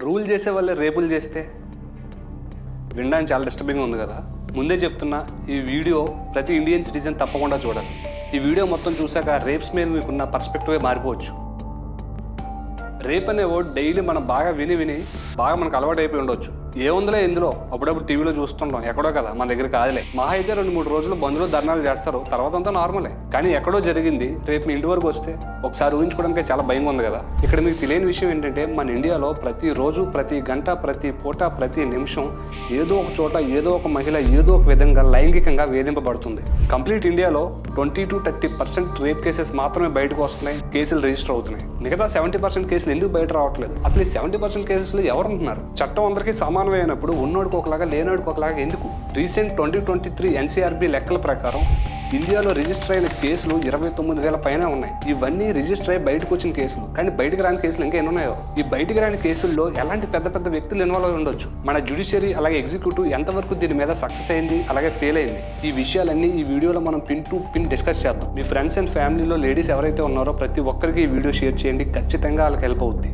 Rule చేసే వాళ్ళే రేపులు చేస్తే వినడానికి చాలా డిస్టర్బింగ్గా ఉంది కదా. ముందే చెప్తున్నా, ఈ వీడియో ప్రతి ఇండియన్ సిటిజన్ తప్పకుండా చూడాలి. ఈ వీడియో మొత్తం చూశాక రేప్స్ మీద మీకున్న పర్స్పెక్టివే మారిపోవచ్చు. రేప్ అనే వర్డ్ డైలీ మనం బాగా విని బాగా మనకు అలవాటు అయిపోయి ఉండొచ్చు. ఏముందిలే ఇందులో, అప్పుడప్పుడు టీవీలో చూస్తుంటాం, ఎక్కడో కదా, మన దగ్గర కాదులే. మహా అయితే 2-3 రోజులు బంధువులు ధర్నాలు చేస్తారు, తర్వాత అంతా నార్మలే. కానీ ఎక్కడో జరిగింది రేపు మీ ఇంటి వరకు వస్తే ఒకసారి ఊహించుకోవడానికి చాలా భయంగా ఉంది కదా. ఇక్కడ మీకు తెలియని విషయం ఏంటంటే, మన ఇండియాలో ప్రతిరోజు, ప్రతి గంట, ప్రతి పూట, ప్రతి నిమిషం ఏదో ఒక చోట ఏదో ఒక మహిళ ఏదో ఒక విధంగా లైంగికంగా వేధింపబడుతుంది. కంప్లీట్ ఇండియాలో 20-30% రేప్ కేసెస్ మాత్రమే బయటకు వస్తున్నాయి, కేసులు రిజిస్టర్ అవుతున్నాయి. మిగతా 70% కేసులు ఎందుకు బయట రావట్లేదు? అసలు ఈ 70% కేసులు ఎవరు ఉంటున్నారు? చట్టం అందరికీ సమానమైనప్పుడు ఉన్నోడికి ఒకలాగా లేనోడికి ఒకలాగా ఎందుకు? రీసెంట్ 2023 NCRB లెక్కల ప్రకారం ఇండియాలో రిజిస్టర్ అయిన కేసులు 29,000 పైన ఉన్నాయి. ఇవన్నీ రిజిస్టర్ అయ్యి బయటకు వచ్చిన కేసులు, కానీ బయటకు రాని కేసులు ఇంకా ఎన్ని ఉన్నాయో. ఈ బయటకు రాని కేసుల్లో ఎలాంటి పెద్ద వ్యక్తులు ఇన్వాల్వ్ అయి ఉండొచ్చు. మన జ్యుడిషియరీ అలాగే ఎగ్జిక్యూటివ్ ఎంతవరకు దీని మీద సక్సెస్ అయింది, అలాగే ఫెయిల్ అయింది, ఈ విషయాలన్నీ ఈ వీడియోలో మనం పిన్ టు పిన్ డిస్కస్ చేద్దాం. మీ ఫ్రెండ్స్ అండ్ ఫ్యామిలీలో లేడీస్ ఎవరైతే ఉన్నారో ప్రతి ఒక్కరికి ఈ వీడియో షేర్ చేయండి, ఖచ్చితంగా వాళ్ళకి హెల్ప్ అవుద్ది.